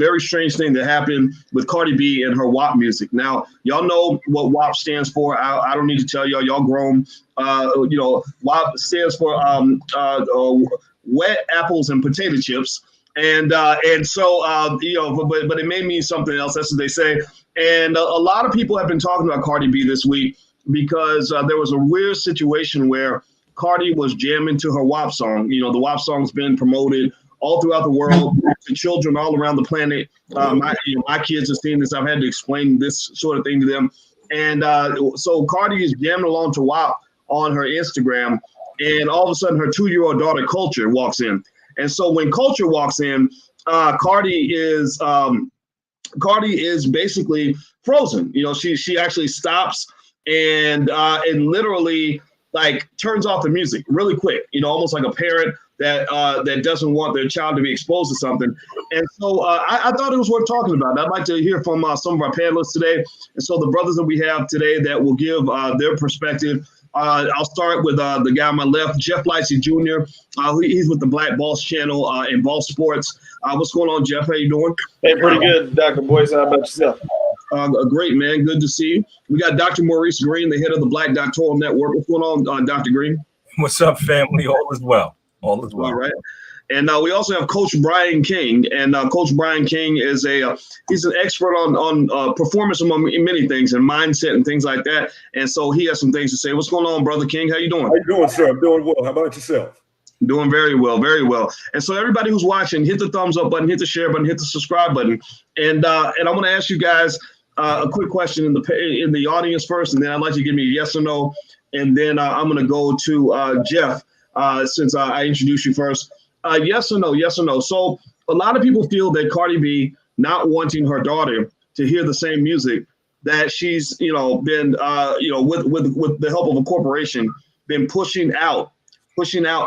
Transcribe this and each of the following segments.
very strange thing that happened with Cardi B and her WAP music. Now, y'all know what WAP stands for. I don't need to tell y'all. Y'all grown. WAP stands for wet apples and potato chips. And so but it may mean something else. That's what they say. And a lot of people have been talking about Cardi B this week because there was a weird situation where Cardi was jamming to her WAP song. The WAP song's been promoted all throughout the world to children all around the planet. My kids have seen this. I've had to explain this sort of thing to them. And so Cardi is jamming along to WAP on her Instagram, and all of a sudden her 2-year-old daughter Kulture walks in. And so when Kulture walks in, Cardi is basically frozen. She actually stops and literally like turns off the music really quick. Almost like a parent that doesn't want their child to be exposed to something. And so I thought it was worth talking about. I'd like to hear from some of our panelists today. And so the brothers that we have today that will give their perspective. I'll start with the guy on my left, Jeff Lightsey Jr. He's with the Black Boss channel in Ball Sports. What's going on, Jeff? How you doing? Hey, pretty good, Dr. Boyce. How about yourself? Great, man. Good to see you. We got Dr. Maurice Green, the head of the Black Doctoral Network. What's going on, Dr. Green? What's up, family? All is well. All is well. All right. And we also have Coach Brian King, and Coach Brian King is he's an expert on performance among many things and mindset and things like that. And so he has some things to say. What's going on, Brother King? How you doing? How you doing, sir? I'm doing well. How about yourself? Doing very well, very well. And so everybody who's watching, hit the thumbs up button, hit the share button, hit the subscribe button. And I want to ask you guys a quick question in the audience first, and then I'd like you to give me a yes or no. And then I'm going to go to Jeff since I introduced you first. Yes or no, yes or no. So a lot of people feel that Cardi B not wanting her daughter to hear the same music that she's, been, with the help of a corporation, been pushing out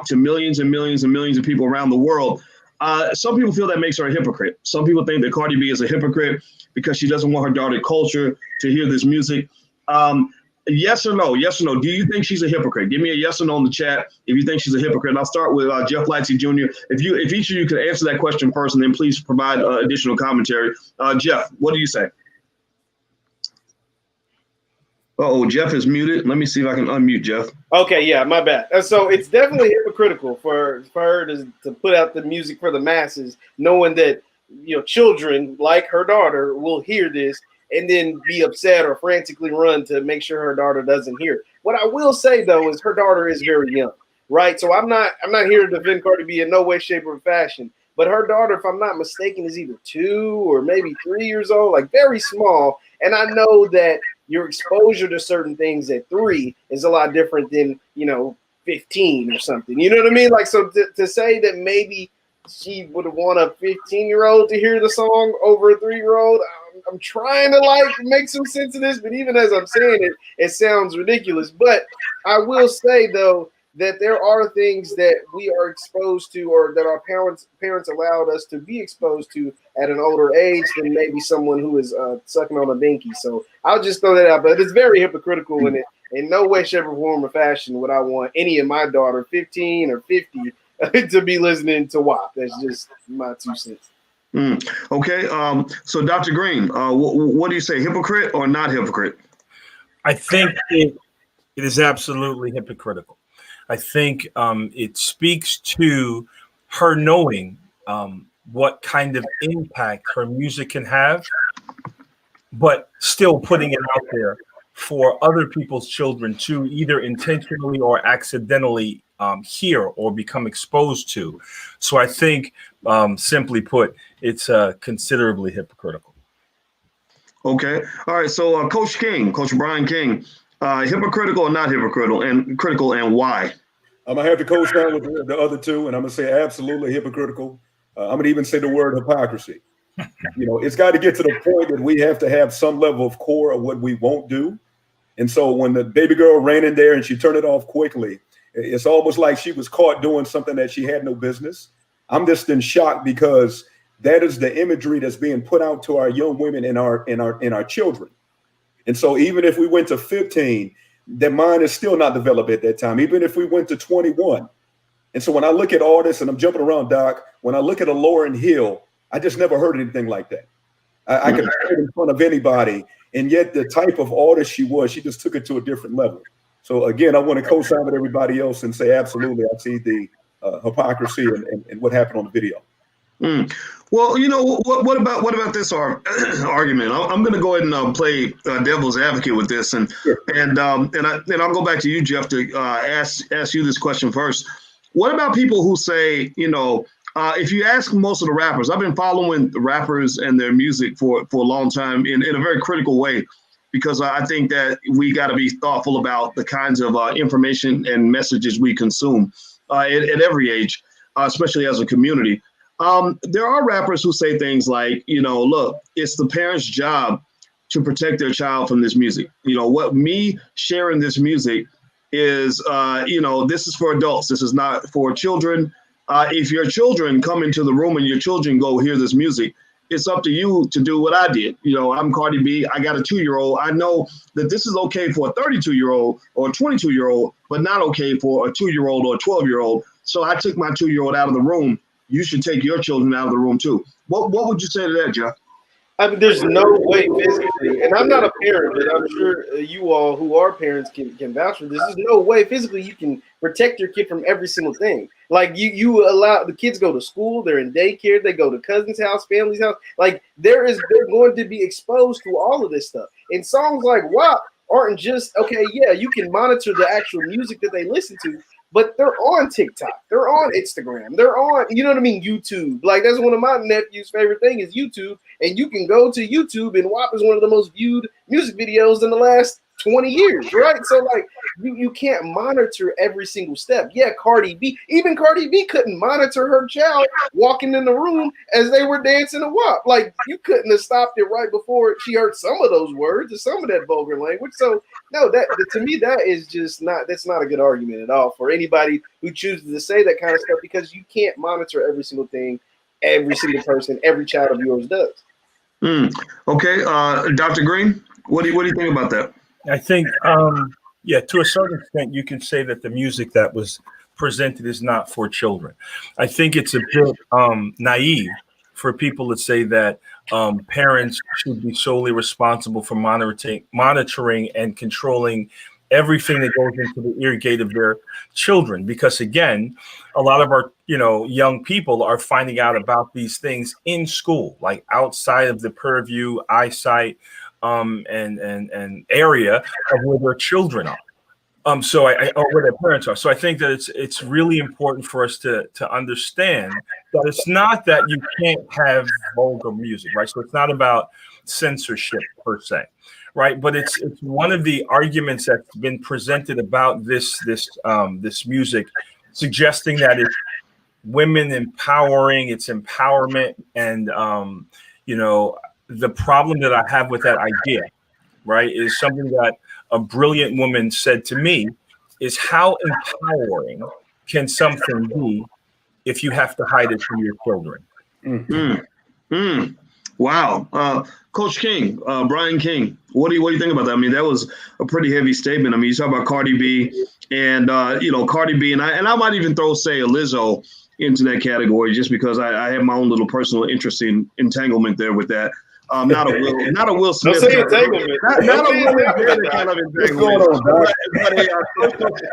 to millions and millions and millions of people around the world. Some people feel that makes her a hypocrite. Some people think that Cardi B is a hypocrite because she doesn't want her daughter Kulture to hear this music. Yes or no? Yes or no? Do you think she's a hypocrite? Give me a yes or no in the chat if you think she's a hypocrite. And I'll start with Jeff Lightsey Jr. If each of you could answer that question first, and then please provide additional commentary. Jeff, what do you say? Jeff is muted. Let me see if I can unmute Jeff. Okay, yeah, my bad. So it's definitely hypocritical for her to put out the music for the masses, knowing that children like her daughter will hear this and then be upset or frantically run to make sure her daughter doesn't hear it. What I will say though is her daughter is very young, right? So I'm not here to defend Cardi B in no way, shape, or fashion. But her daughter, if I'm not mistaken, is either 2 or maybe 3 years old, like very small. And I know that your exposure to certain things at 3 is a lot different than 15 or something. You know what I mean? Like, so to say that maybe she would want a 15-year-old to hear the song over a 3-year-old. I'm trying to make some sense of this, but even as I'm saying it, it sounds ridiculous. But I will say though that there are things that we are exposed to, or that our parents allowed us to be exposed to at an older age than maybe someone who is sucking on a dinky. So I'll just throw that out. But it's very hypocritical in it. In no way, shape, or form or fashion would I want any of my daughter, 15 or 50, to be listening to WAP. That's just my 2 cents. Okay. So Dr. Green, what do you say, hypocrite or not hypocrite? I think it is absolutely hypocritical. I think it speaks to her knowing what kind of impact her music can have, but still putting it out there for other people's children to either intentionally or accidentally hear or become exposed to. So I think, simply put, it's considerably hypocritical. Okay. All right. So Coach Brian King, hypocritical or not hypocritical, and critical, and why? I'm going to have to co-sign with the other two, and I'm going to say absolutely hypocritical. I'm going to even say the word hypocrisy. It's got to get to the point that we have to have some level of core of what we won't do. And so when the baby girl ran in there and she turned it off quickly, it's almost like she was caught doing something that she had no business. I'm just in shock because that is the imagery that's being put out to our young women and our children. And so even if we went to 15, their mind is still not developed at that time, even if we went to 21. And so when I look at all this, and I'm jumping around, Doc, when I look at a Lauryn Hill, I just never heard anything like that. I could play it in front of anybody, and yet the type of artist she was, she just took it to a different level. So again, I want to co-sign with everybody else and say, absolutely, I see the hypocrisy and what happened on the video. Well, you know, what about this argument? I'm going to go ahead and play devil's advocate with this, and Sure. and I'll go back to you, Jeff, to ask you this question first. What about people who say, you know, if you ask most of the rappers, I've been following the rappers and their music for a long time in a very critical way, because I think that we got to be thoughtful about the kinds of information and messages we consume at every age, especially as a community. There are rappers who say things like, you know, look, it's the parents' job to protect their child from this music. You know, what me sharing this music is, you know, this is for adults. This is not for children. If your children come into the room and your children go hear this music, it's up to you to do what I did. You know, I'm Cardi B. I got a 2-year-old. I know that this is okay for a 32-year-old or a 22-year-old, but not okay for a 2-year-old or a 12-year-old. So I took my 2-year-old out of the room. You should take your children out of the room too. What would you say to that, Jeff? I mean, there's no way physically, and I'm not a parent, but I'm sure you all who are parents can vouch for this. There's no way physically you can protect your kid from every single thing. Like you allow the kids go to school, they're in daycare, they go to cousin's house, family's house. Like they're going to be exposed to all of this stuff. And songs like WAP aren't just, okay, yeah, you can monitor the actual music that they listen to, but they're on TikTok, they're on Instagram, they're on, you know what I mean, YouTube. Like that's one of my nephew's favorite thing is YouTube, and you can go to YouTube, and WAP is one of the most viewed music videos in the last 20 years, right? So like you can't monitor every single step. Yeah, Cardi B couldn't monitor her child walking in the room as they were dancing a WAP. Like you couldn't have stopped it right before she heard some of those words or some of that vulgar language. So no, that to me that is just that's not a good argument at all for anybody who chooses to say that kind of stuff, because you can't monitor every single thing every single person, every child of yours does. Okay, Dr. Green, what do you think about that? I think, yeah, to a certain extent, you can say that the music that was presented is not for children. I think it's a bit naive for people to say that parents should be solely responsible for monitoring and controlling everything that goes into the ear gate of their children. Because again, a lot of our, young people are finding out about these things in school, like outside of the purview, eyesight, and area of where their children are. Or where their parents are. So I think that it's really important for us to understand that it's not that you can't have vulgar music, right? So it's not about censorship per se, right? But it's one of the arguments that's been presented about this music, suggesting that it's women empowering, it's empowerment, and the problem that I have with that idea, right, is something that a brilliant woman said to me, is how empowering can something be if you have to hide it from your children? Wow. Coach King, Brian King, what do you think about that? I mean, that was a pretty heavy statement. I mean, you talk about Cardi B and, Cardi B, and I might even throw, say, a Lizzo into that category, just because I have my own little personal interest in entanglement there with that. Not a Will Smith. Don't say entanglement. Not a Will kind of entanglement. But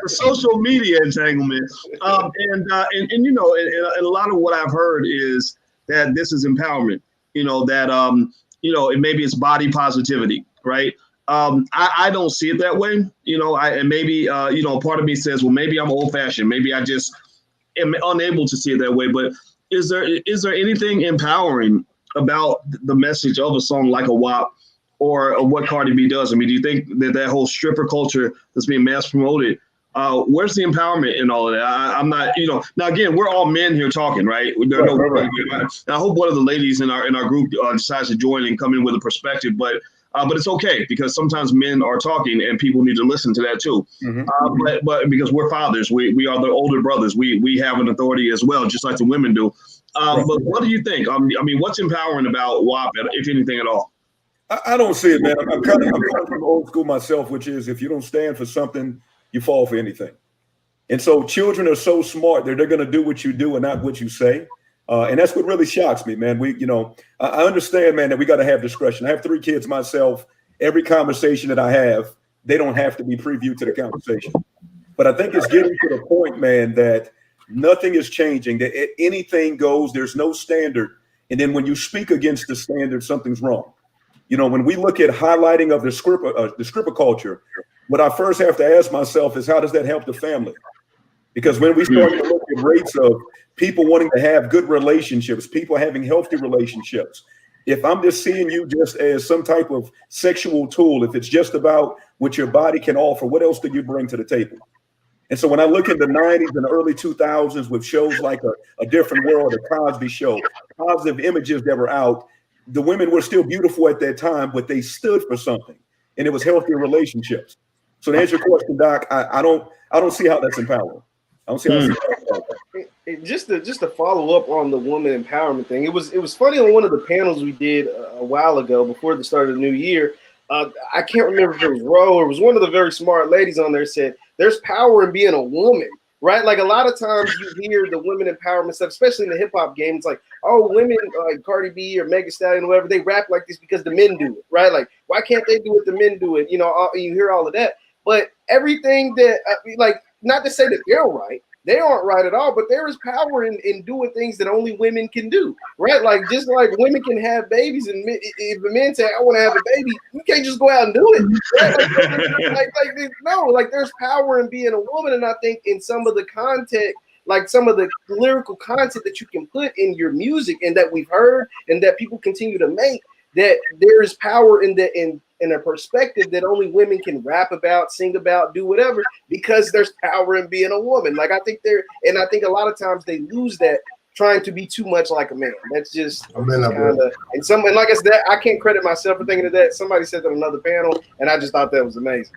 a social media entanglement. And a lot of what I've heard is that this is empowerment. Maybe it's body positivity, right? I don't see it that way. Part of me says, well, maybe I'm old fashioned. Maybe I just am unable to see it that way. But is there anything empowering about the message of a song like a WAP or what Cardi B does? I mean, do you think that whole stripper culture that's being mass promoted, where's the empowerment in all of that? I'm not, now again, we're all men here talking, right? I hope one of the ladies in our group decides to join and come in with a perspective, but it's okay, because sometimes men are talking and people need to listen to that too. Mm-hmm. But because we're fathers, we are the older brothers. We have an authority as well, just like the women do. But what do you think? I mean, what's empowering about WAP, if anything at all? I don't see it, man. I'm coming from old school myself, which is if you don't stand for something, you fall for anything. And so children are so smart that they're going to do what you do and not what you say. And that's what really shocks me, man. I understand, man, that we got to have discretion. I have 3 kids myself. Every conversation that I have, they don't have to be previewed to the conversation. But I think it's getting to the point, man, that nothing is changing, that anything goes, there's no standard. And then when you speak against the standard, something's wrong. When we look at highlighting of the stripper culture, what I first have to ask myself is, how does that help the family? Because when we start to look at rates of people wanting to have good relationships, people having healthy relationships, if I'm just seeing you just as some type of sexual tool, if it's just about what your body can offer, what else do you bring to the table? And so when I look in the 90s and the early 2000s with shows like A Different World, The Cosby Show, positive images that were out, the women were still beautiful at that time, but they stood for something, and it was healthy relationships. So to answer your question, Doc, I don't see how that's empowering. I don't see how that's empowering. Just to follow up on the woman empowerment thing, it was funny on one of the panels we did a while ago before the start of the new year. I can't remember if it was Ro or it was one of the very smart ladies on there said, there's power in being a woman, right? Like a lot of times you hear the women empowerment stuff, especially in the hip hop game. It's like, oh, women like Cardi B or Megan Stallion, whatever, they rap like this because the men do it, right? Like, why can't they do it? The men do it. You hear all of that. But everything that, not to say that they're right. They aren't right at all, but there is power in doing things that only women can do, right? Like, just like women can have babies, and if a man say, I want to have a baby, you can't just go out and do it. Right? There's power in being a woman, and I think in some of the content, like some of the lyrical content that you can put in your music and that we've heard and that people continue to make, that there is power in a perspective that only women can rap about, sing about, do whatever, because there's power in being a woman. Like I think a lot of times they lose that trying to be too much like a man. That's just kind of, and like I said, I can't credit myself for thinking of that. Somebody said that on another panel, and I just thought that was amazing.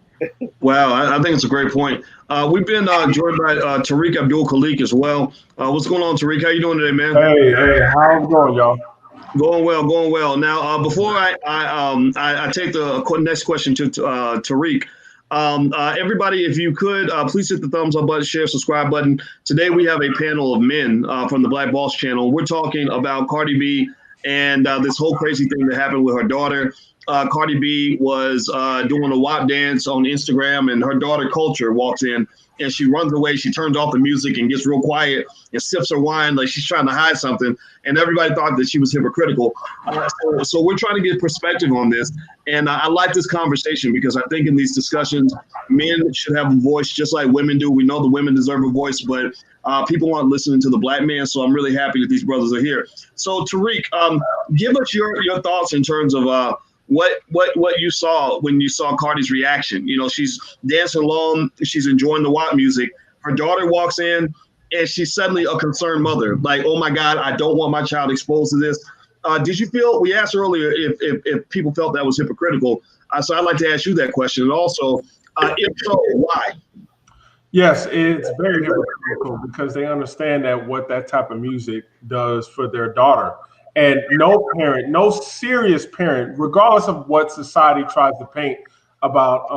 Wow, I think it's a great point. We've been joined by Tariq Abdul Khalik as well. What's going on, Tariq? How you doing today, man? Hey, how's it going, y'all? Going well. Now, before I take the next question to Tariq, everybody, if you could, please hit the thumbs up button, share, subscribe button. Today we have a panel of men from the Black Boss channel. We're talking about Cardi B and this whole crazy thing that happened with her daughter. Cardi B was doing a WAP dance on Instagram, and her daughter Kulture walks in and she runs away. She turns off the music and gets real quiet and sips her wine like she's trying to hide something. And everybody thought that she was hypocritical. So we're trying to get perspective on this. And I like this conversation because I think in these discussions, men should have a voice just like women do. We know the women deserve a voice, but people aren't listening to the black man. So I'm really happy that these brothers are here. So Tariq, give us your thoughts in terms of what you saw when you saw Cardi's reaction. She's dancing along, she's enjoying the WAP music. Her daughter walks in and she's suddenly a concerned mother. Like, oh my God, I don't want my child exposed to this. Did you feel, we asked earlier if people felt that was hypocritical. So I'd like to ask you that question. And also, if so, why? Yes, it's very hypocritical because they understand that what that type of music does for their daughter. And no parent, no serious parent, regardless of what society tries to paint about,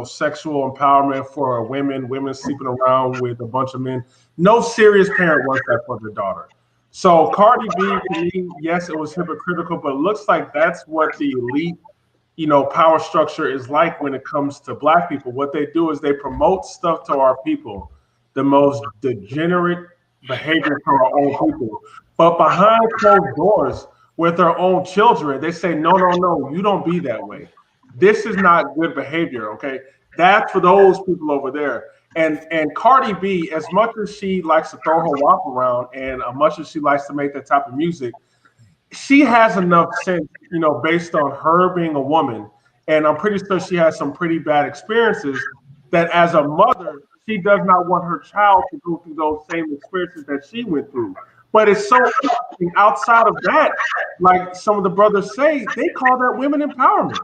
sexual empowerment for women sleeping around with a bunch of men, no serious parent wants that for their daughter. So Cardi B, to me, yes, it was hypocritical, but it looks like that's what the elite, power structure is like when it comes to Black people. What they do is they promote stuff to our people, the most degenerate behavior for our own people. But behind closed doors with their own children, they say, no, you don't be that way. This is not good behavior, okay? That's for those people over there. And Cardi B, as much as she likes to throw her WAP around and as much as she likes to make that type of music, she has enough sense, based on her being a woman, and I'm pretty sure she has some pretty bad experiences, that as a mother, she does not want her child to go through those same experiences that she went through. But it's so interesting. Outside of that, like some of the brothers say, they call that women empowerment.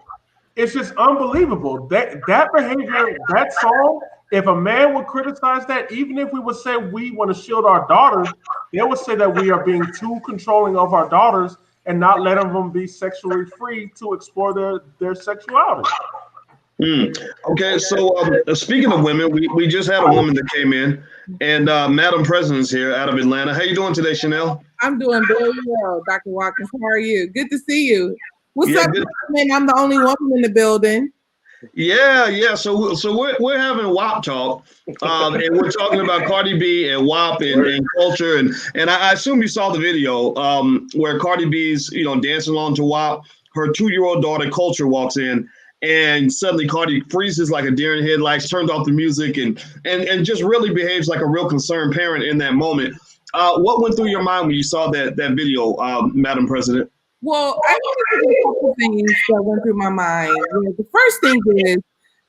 It's just unbelievable. That behavior, that song, if a man would criticize that, even if we would say we want to shield our daughters, they would say that we are being too controlling of our daughters and not letting them be sexually free to explore their sexuality. Okay, so speaking of women, we just had a woman that came in, and Madam President's here out of Atlanta. How you doing today, Chanel? I'm doing very well, Dr. Watkins. How are you? Good to see you. What's up, good. man? I'm the only woman in the building. Yeah. So we're having WAP talk, and we're talking about Cardi B and WAP and Culture, and I assume you saw the video where Cardi B's dancing along to WAP. Her 2-year-old daughter Culture walks in, and suddenly Cardi freezes like a deer in headlights, turns off the music, and just really behaves like a real concerned parent in that moment. What went through your mind when you saw that video, Madam President? Well, I think there's a couple things that went through my mind. The first thing is,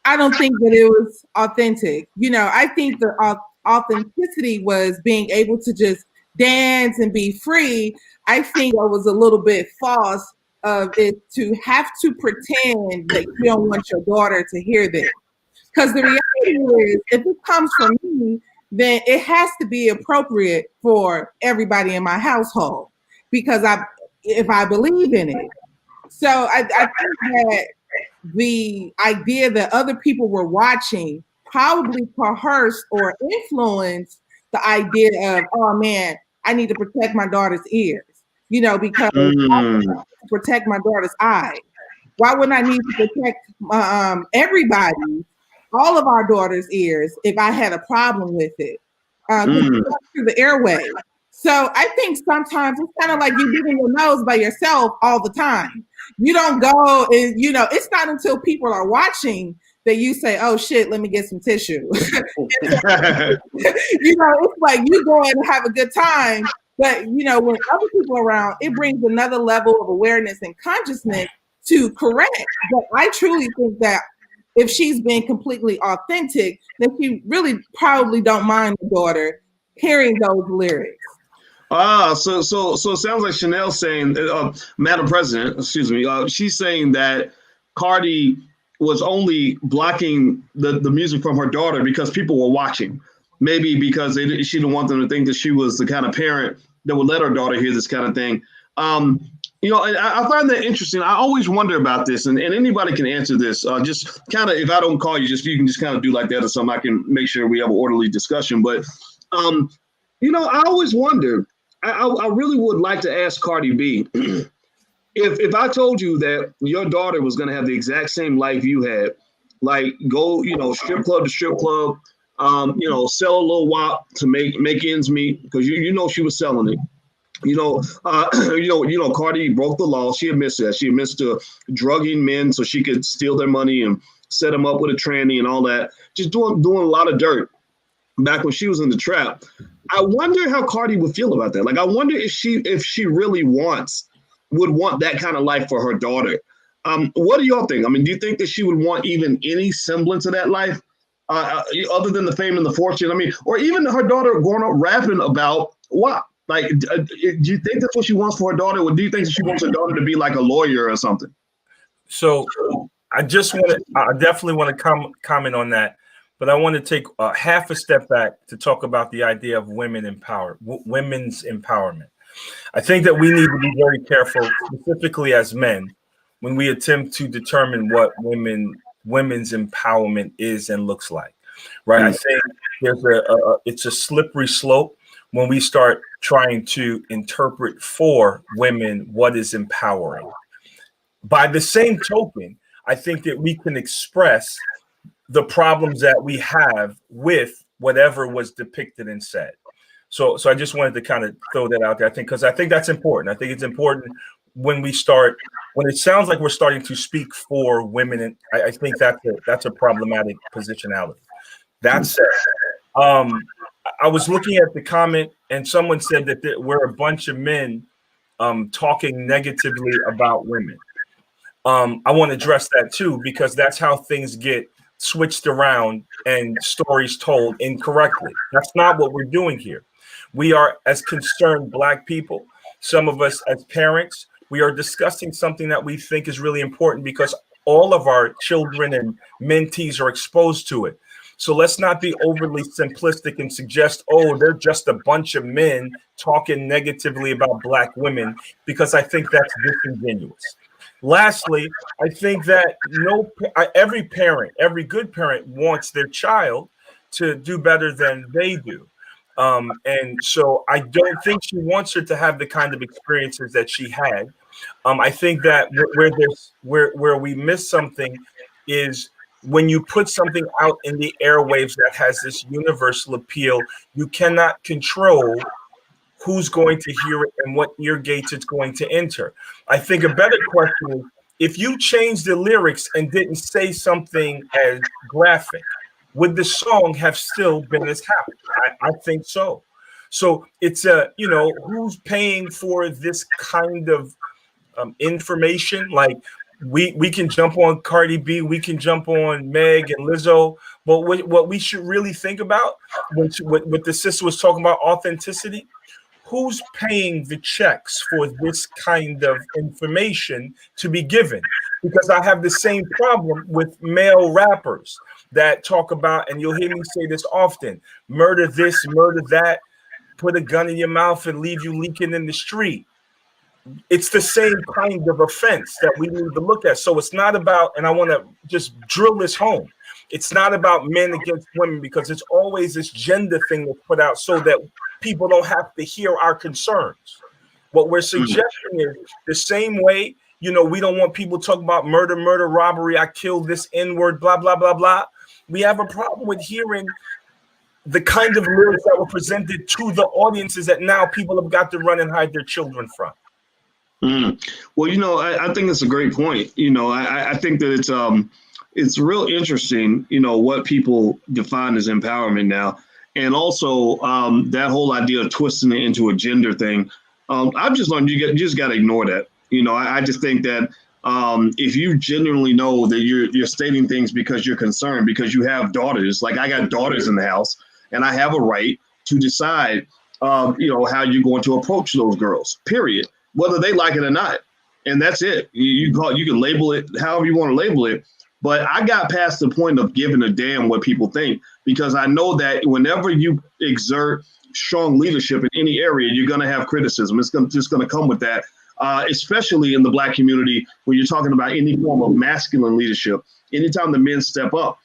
I don't think that it was authentic. I think the authenticity was being able to just dance and be free. I think it was a little bit false of it to have to pretend that you don't want your daughter to hear this. Because the reality is, if it comes from me, then it has to be appropriate for everybody in my household, because if I believe in it. So I think that the idea that other people were watching probably coerced or influenced the idea of, oh man, I need to protect my daughter's ears, because I need to protect my daughter's eyes. Why wouldn't I need to protect everybody, all of our daughter's ears, if I had a problem with it? Through the airway. So I think sometimes it's kind of like you digging your nose by yourself all the time. You don't go and, it's not until people are watching that you say, oh shit, let me get some tissue. It's like you go and have a good time, but when other people are around, it brings another level of awareness and consciousness to correct. But I truly think that if she's being completely authentic, then she really probably don't mind the daughter hearing those lyrics. So it sounds like Chanel's saying, Madam President, excuse me, she's saying that Cardi was only blocking the music from her daughter because people were watching. Maybe because she didn't want them to think that she was the kind of parent that would let her daughter hear this kind of thing. I find that interesting. I always wonder about this, and anybody can answer this. Just kind of, if I don't call you, you can just kind of do like that or something. I can make sure we have an orderly discussion. But, I always wonder, I really would like to ask Cardi B, if I told you that your daughter was going to have the exact same life you had, like go, strip club to strip club, sell a little WAP to make ends meet, because she was selling it. Cardi broke the law. She admits that. She admits to drugging men so she could steal their money and set them up with a tranny and all that. Just doing a lot of dirt back when she was in the trap. I wonder how Cardi would feel about that. Like, I wonder if she really would want that kind of life for her daughter. What do y'all think? I mean, do you think that she would want even any semblance of that life, other than the fame and the fortune? I mean, or even her daughter growing up rapping about what? Like, do you think that's what she wants for her daughter, or do you think she wants her daughter to be like a lawyer or something? So I definitely want to comment on that, but I want to take half a step back to talk about the idea of women's empowerment. I think that we need to be very careful, specifically as men, when we attempt to determine what women's empowerment is and looks like, right? I think it's a slippery slope when we start trying to interpret for women what is empowering. By the same token, I think that we can express the problems that we have with whatever was depicted and said. So I just wanted to kind of throw that out there. Because I think that's important. I think it's important when it sounds like we're starting to speak for women, and I think that's a problematic positionality. That said, I was looking at the comment, and someone said that we're a bunch of men talking negatively about women. I want to address that too, because that's how things get switched around and stories told incorrectly. That's not what we're doing here. We are, as concerned Black people, some of us as parents, we are discussing something that we think is really important because all of our children and mentees are exposed to it. So let's not be overly simplistic and suggest, oh, they're just a bunch of men talking negatively about Black women, because I think that's disingenuous. Lastly, I think that every parent, every good parent wants their child to do better than they do. And so I don't think she wants her to have the kind of experiences that she had. I think that where we miss something is when you put something out in the airwaves that has this universal appeal, you cannot control who's going to hear it and what ear gates it's going to enter. I think a better question is, if you change the lyrics and didn't say something as graphic, would the song have still been as happy? I think so. So it's who's paying for this kind of information? Like we can jump on Cardi B, we can jump on Meg and Lizzo, but what we should really think about, what the sister was talking about, authenticity. Who's paying the checks for this kind of information to be given? Because I have the same problem with male rappers that talk about, and you'll hear me say this often, murder this, murder that, put a gun in your mouth and leave you leaking in the street. It's the same kind of offense that we need to look at. So it's not about, and I want to just drill this home, it's not about men against women, because it's always this gender thing that's put out so that people don't have to hear our concerns. What we're suggesting is the same way, we don't want people talking about murder, robbery, I killed this N-word, blah, blah, blah, blah. We have a problem with hearing the kind of lyrics that were presented to the audiences that now people have got to run and hide their children from. Well, I think that's a great point. I think that it's real interesting, what people define as empowerment now. And also that whole idea of twisting it into a gender thing. I've just learned you just got to ignore that. I just think that if you genuinely know that you're stating things because you're concerned, because you have daughters, like I got daughters in the house, and I have a right to decide, how you're going to approach those girls, period, whether they like it or not. And that's it. You can label it however you want to label it. But I got past the point of giving a damn what people think, because I know that whenever you exert strong leadership in any area, you're going to have criticism. It's just going to come with that, especially in the Black community when you're talking about any form of masculine leadership. Anytime the men step up,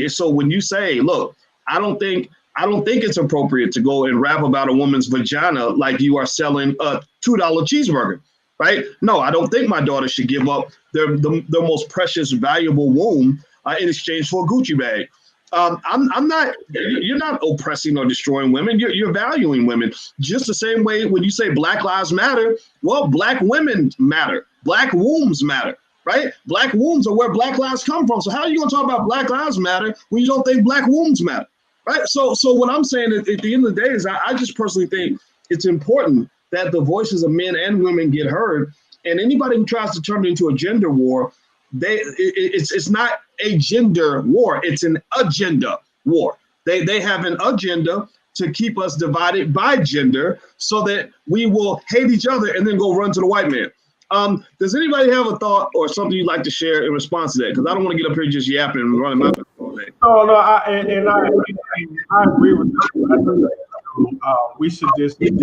so when you say, look, I don't think it's appropriate to go and rap about a woman's vagina like you are selling a $2 cheeseburger. Right? No, I don't think my daughter should give up their most precious, valuable womb in exchange for a Gucci bag. I'm not. You're not oppressing or destroying women. You're valuing women just the same way when you say Black Lives Matter. Well, Black women matter. Black wombs matter. Right? Black wombs are where Black lives come from. So how are you going to talk about Black Lives Matter when you don't think Black wombs matter? Right? So what I'm saying at the end of the day is I just personally think it's important that the voices of men and women get heard, and anybody who tries to turn it into a gender war, it's not a gender war, it's an agenda war. They have an agenda to keep us divided by gender so that we will hate each other and then go run to the white man. Does anybody have a thought or something you'd like to share in response to that? Because I don't want to get up here just yapping and running my mouth all day. No, I agree with you. We should just keep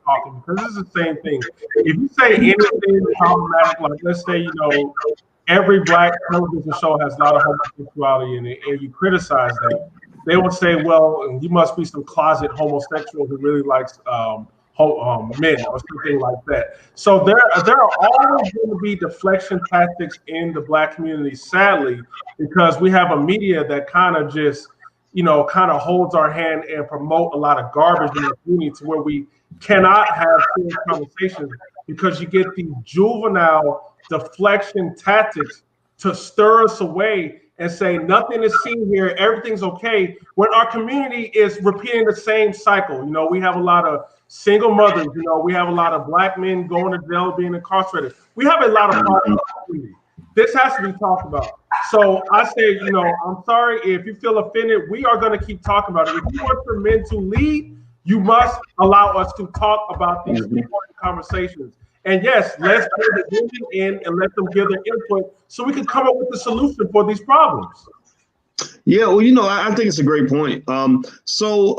talking, because this is the same thing. If you say anything problematic, like let's say, every Black television show has a lot of homosexuality in it, and you criticize that, they will say, well, you must be some closet homosexual who really likes men or something like that. So there are always going to be deflection tactics in the Black community, sadly, because we have a media that kind of just kind of holds our hand and promote a lot of garbage in the community, to where we cannot have serious conversations, because you get these juvenile deflection tactics to stir us away and say nothing is seen here, everything's okay, when our community is repeating the same cycle. We have a lot of single mothers, we have a lot of Black men going to jail, being incarcerated. We have a lot of problems in the community. This has to be talked about. So I say, I'm sorry if you feel offended. We are going to keep talking about it. If you want your men to lead, you must allow us to talk about these important conversations. And yes, let's bring the women in and let them give their input so we can come up with a solution for these problems. Yeah, well, I think it's a great point. So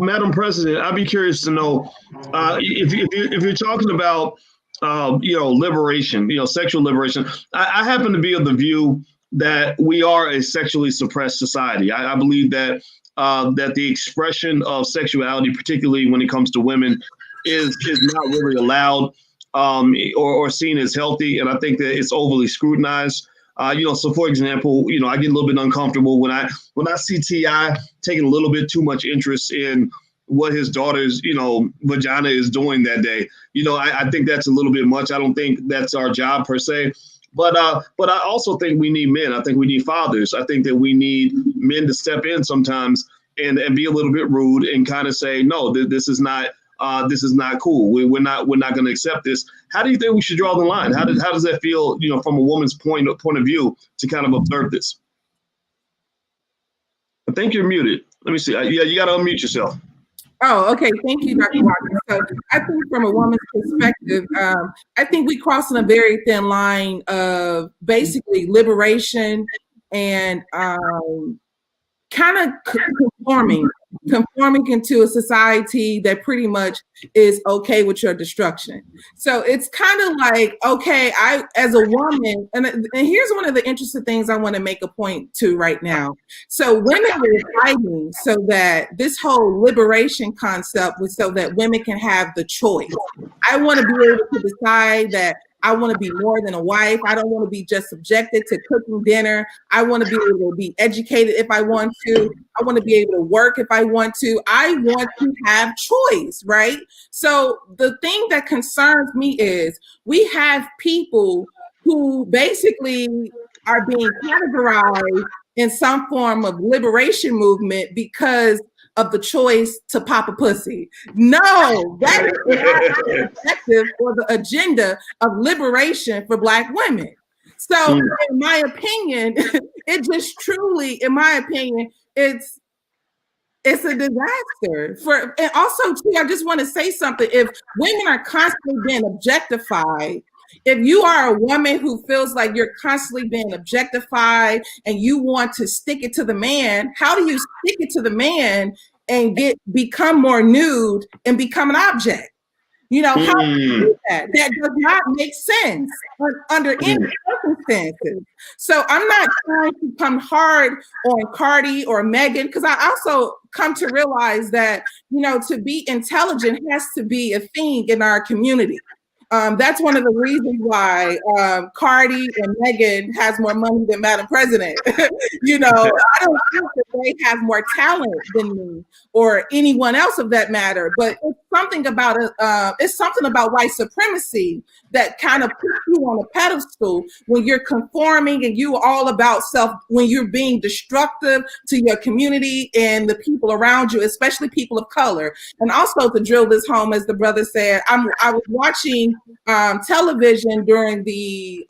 Madam President, I'd be curious to know if you're talking about liberation, sexual liberation. I happen to be of the view that we are a sexually suppressed society. I believe that that the expression of sexuality, particularly when it comes to women, is not really allowed or seen as healthy. And I think that it's overly scrutinized. So for example, I get a little bit uncomfortable when I see T.I. taking a little bit too much interest in what his daughter's, vagina is doing that day. I think that's a little bit much. I don't think that's our job per se. But I also think we need men. I think we need fathers. I think that we need men to step in sometimes and be a little bit rude and kind of say, no, this is not cool. We're not going to accept this. How do you think we should draw the line? How does that feel, from a woman's point of view to kind of observe this? I think you're muted. Let me see. Yeah, you got to unmute yourself. Oh, okay. Thank you, Dr. Watkins. So I think from a woman's perspective, I think we crossing a very thin line of basically liberation and kind of conforming into a society that pretty much is okay with your destruction. So it's kind of like, okay, I, as a woman, and here's one of the interesting things I want to make a point to right now. So women are fighting so that this whole liberation concept was so that women can have the choice. I want to be able to decide that I want to be more than a wife. I don't want to be just subjected to cooking dinner. I want to be able to be educated if I want to. I want to be able to work if I want to. I want to have choice, right? So the thing that concerns me is we have people who basically are being categorized in some form of liberation movement because of the choice to pop a pussy. No, that is not the objective or the agenda of liberation for Black women. So in my opinion, it just truly, in my opinion, it's a disaster. And also too, I just want to say something. If women are constantly being objectified, if you are a woman who feels like you're constantly being objectified and you want to stick it to the man, how do you stick it to the man and become more nude and become an object? How do you do that? That does not make sense under any circumstances. So I'm not trying to come hard on Cardi or Megan, because I also come to realize that, to be intelligent has to be a thing in our community. That's one of the reasons why Cardi and Megan has more money than Madam President. I don't think that they have more talent than me or anyone else of that matter. But it's something about white supremacy that kind of puts you on a pedestal when you're conforming and you all about when you're being destructive to your community and the people around you, especially people of color. And also to drill this home, as the brother said, I was watching television during the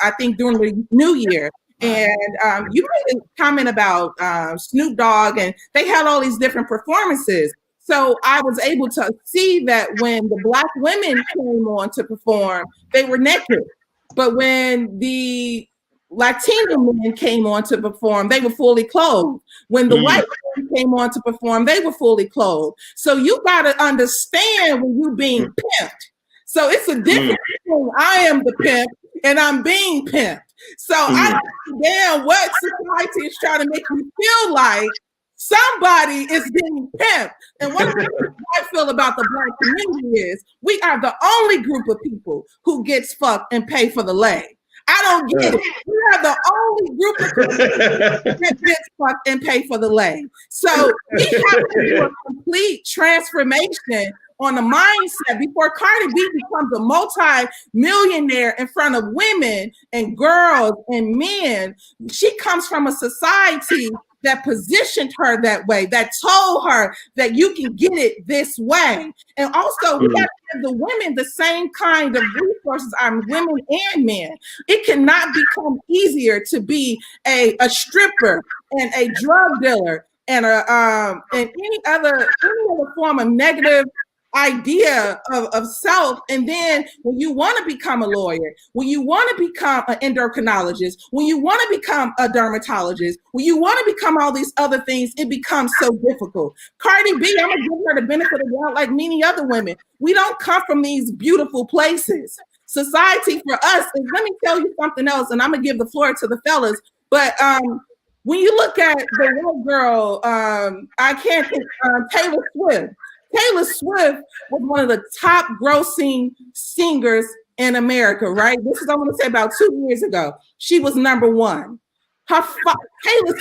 New Year. And you made a comment about Snoop Dogg, and they had all these different performances. So I was able to see that when the Black women came on to perform, they were naked. But when the Latino men came on to perform, they were fully clothed. When the white men came on to perform, they were fully clothed. So you got to understand when you're being pimped. So it's a difference between I am the pimp and I'm being pimped. So I don't understand what society is trying to make me feel like somebody is being pimped. And what I feel about the Black community is we are the only group of people who gets fucked and pay for the leg. I don't get it. We are the only group of people that gets fucked and pay for the leg. So we have to do a complete transformation on the mindset before Cardi B becomes a multi-millionaire in front of women and girls and men. She comes from a society that positioned her that way, that told her that you can get it this way. And also, we got to give the women the same kind of resources on women and men. It cannot become easier to be a stripper and a drug dealer and any other form of negative idea of self. And then when you want to become a lawyer, when you want to become an endocrinologist, when you want to become a dermatologist, when you want to become all these other things, it becomes so difficult. Cardi B, I'm gonna give her the benefit of the doubt like many other women. We don't come from these beautiful places. society for us is, let me tell you something else, and I'm gonna give the floor to the fellas. But when you look at the white girl, I can't think, Taylor Swift. Taylor Swift was one of the top grossing singers in America, right? This is, I want to say, about 2 years ago. She was number one. Taylor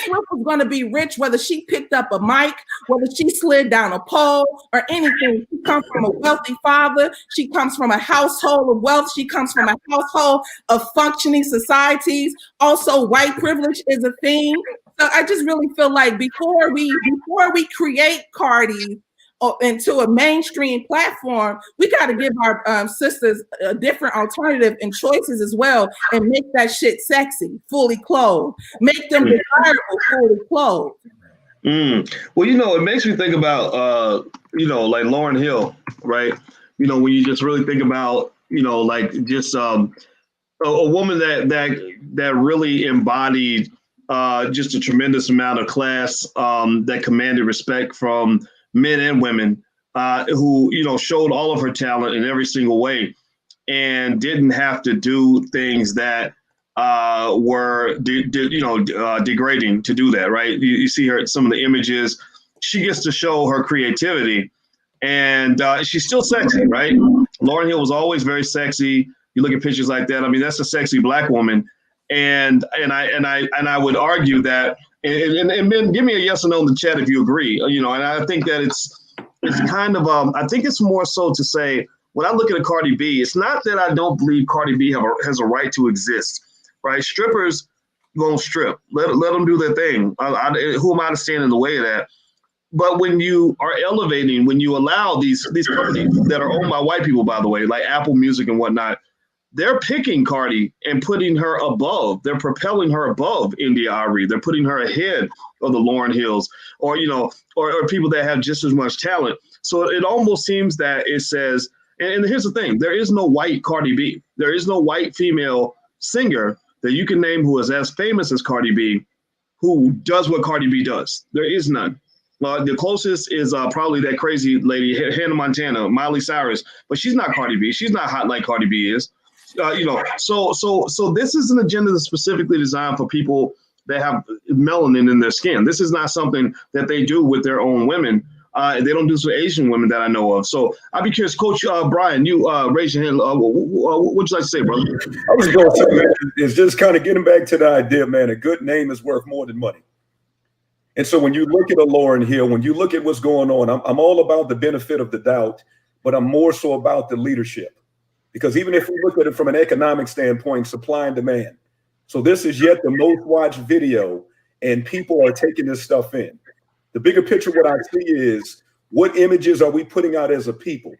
Swift was going to be rich, whether she picked up a mic, whether she slid down a pole or anything. She comes from a wealthy father. She comes from a household of wealth. She comes from a household of functioning societies. Also, white privilege is a thing. So I just really feel like before we create Cardi into a mainstream platform, we got to give our sisters a different alternative and choices as well, and make that shit sexy, fully clothed, make them desirable, fully clothed. Well, it makes me think about, like Lauryn Hill, right? When you just really think about, like just a woman that really embodied just a tremendous amount of class, that commanded respect from men and women, who, showed all of her talent in every single way and didn't have to do things that were, degrading to do that, right? You see her, some of the images, she gets to show her creativity, and she's still sexy, right? Lauryn Hill was always very sexy. You look at pictures like that. I mean, that's a sexy Black woman. And I would argue that, and Ben, give me a yes or no in the chat if you agree. And I think that it's kind of I think it's more so to say, when I look at a Cardi B, it's not that I don't believe Cardi B has a right to exist, right? Strippers gonna strip. Let them do their thing. Who am I to stand in the way of that? But when you are elevating, when you allow these companies that are owned by white people, by the way, like Apple Music and whatnot, they're picking Cardi and putting her above. They're propelling her above India Arie. They're putting her ahead of the Lauryn Hills, or or people that have just as much talent. So it almost seems that it says, and here's the thing: there is no white Cardi B. There is no white female singer that you can name who is as famous as Cardi B, who does what Cardi B does. There is none. The closest is probably that crazy lady, Hannah Montana, Miley Cyrus, but she's not Cardi B. She's not hot like Cardi B is. So this is an agenda that's specifically designed for people that have melanin in their skin. This is not something that they do with their own women. They don't do this with Asian women that I know of. So I'd be curious, Coach Brian, you raise your hand. What would you like to say, brother? I was going to say, man, it's just kind of getting back to the idea, man, a good name is worth more than money. And so when you look at a Lauryn Hill, when you look at what's going on, I'm all about the benefit of the doubt, but I'm more so about the leadership. Because even if we look at it from an economic standpoint, supply and demand. So this is yet the most watched video, and people are taking this stuff in. The bigger picture, what I see is, what images are we putting out as a people?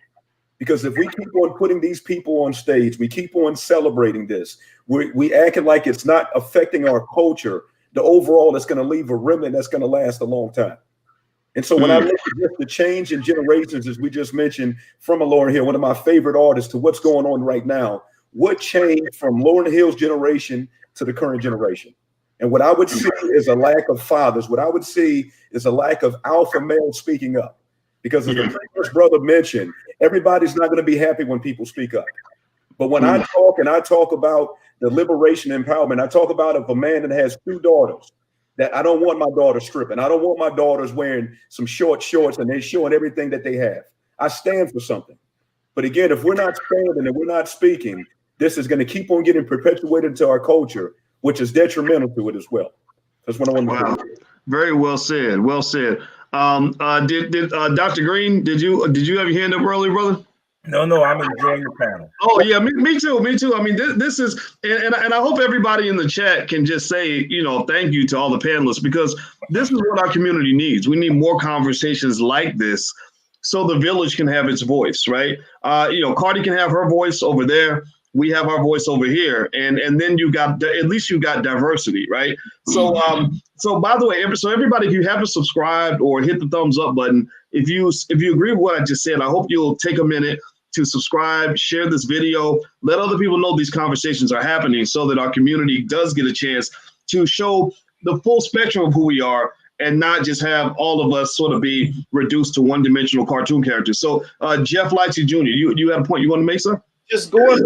Because if we keep on putting these people on stage, we keep on celebrating this, we acting like it's not affecting our culture, the overall is going to leave a remnant that's going to last a long time. And so when I look at just the change in generations, as we just mentioned, from a Lauryn Hill, one of my favorite artists, to what's going on right now, what changed from Lauryn Hill's generation to the current generation? And what I would see is a lack of fathers. What I would see is a lack of alpha males speaking up. Because as the previous brother mentioned, everybody's not going to be happy when people speak up. But when I talk about the liberation empowerment, I talk about if a man that has 2 daughters, that I don't want my daughter stripping. I don't want my daughters wearing some short shorts and they're showing everything that they have. I stand for something. But again, if we're not standing and we're not speaking, this is going to keep on getting perpetuated into our culture, which is detrimental to it as well. That's what I want to say. Very well said. Well said. Did Dr. Green, did you have your hand up early, brother? No, I'm enjoying the panel. Oh yeah, me too. I mean, this is, and I hope everybody in the chat can just say, thank you to all the panelists, because this is what our community needs. We need more conversations like this, so the village can have its voice, right? Cardi can have her voice over there. We have our voice over here, and then at least you got diversity, right? So by the way, so everybody, if you haven't subscribed or hit the thumbs up button, if you agree with what I just said, I hope you'll take a minute to subscribe, share this video, let other people know these conversations are happening, so that our community does get a chance to show the full spectrum of who we are, and not just have all of us sort of be reduced to one-dimensional cartoon characters. So Jeff Lightsey Jr., you had a point you want to make, sir? Just going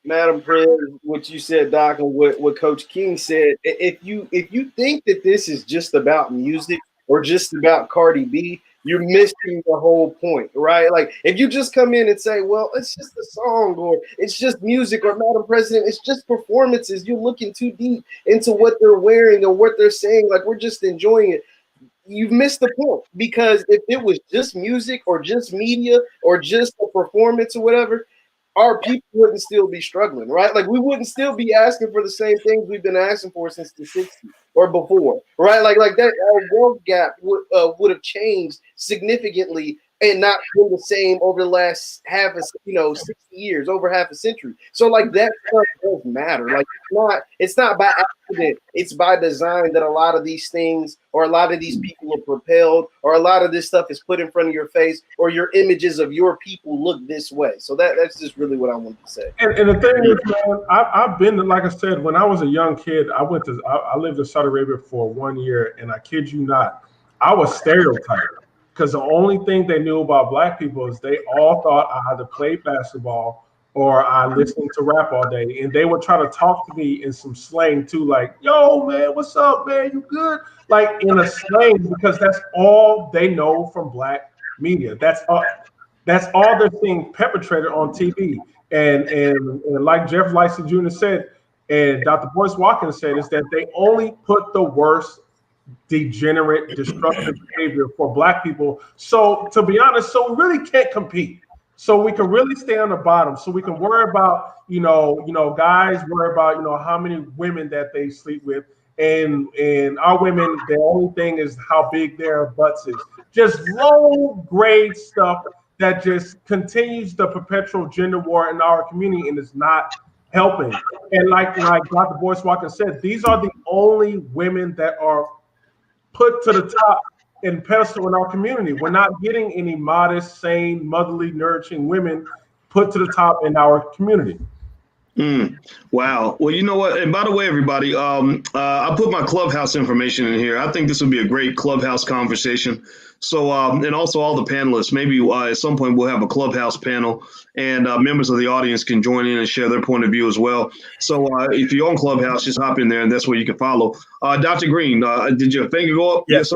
Madam Pres, what you said, Doc, and what Coach King said. If you think that this is just about music or just about Cardi B, you're missing the whole point, right? Like if you just come in and say, well, it's just a song or it's just music or Madam President, it's just performances, you're looking too deep into what they're wearing or what they're saying, like we're just enjoying it. You've missed the point, because if it was just music or just media or just a performance or whatever, our people wouldn't still be struggling, right? Like we wouldn't still be asking for the same things we've been asking for since the 60s or before, right? Like that our wealth gap would have changed significantly and not been the same over the last 60 years, over half a century. So like that stuff does matter. Like it's not by accident, it's by design that a lot of these things or a lot of these people are propelled or a lot of this stuff is put in front of your face or your images of your people look this way. So that's just really what I wanted to say. And the thing is, man, I've been, like I said, when I was a young kid, I lived in Saudi Arabia for 1 year, and I kid you not, I was stereotyped. Because the only thing they knew about Black people is they all thought I either played basketball or I listened to rap all day. And they would try to talk to me in some slang too, like, yo, man, what's up, man? You good? Like in a slang, because that's all they know from Black media. That's all they're seeing perpetrated on TV. And like Jeff Lycett Jr. said, and Dr. Boyce Watkins said, is that they only put the worst degenerate, destructive behavior for Black people. So to be honest, so we really can't compete. So we can really stay on the bottom. So we can worry about, guys worry about, how many women that they sleep with. And our women, the only thing is how big their butts is. Just low grade stuff that just continues the perpetual gender war in our community and is not helping. And like Dr. Boyce Watkins said, these are the only women that are put to the top and pedestal in our community. We're not getting any modest, sane, motherly, nurturing women put to the top in our community. Wow. Well, you know what? And by the way, everybody, I put my Clubhouse information in here. I think this would be a great Clubhouse conversation. So, and also all the panelists, maybe at some point we'll have a Clubhouse panel and members of the audience can join in and share their point of view as well. So if you're on Clubhouse, just hop in there and that's where you can follow. Dr. Green, did your finger go up? Yes.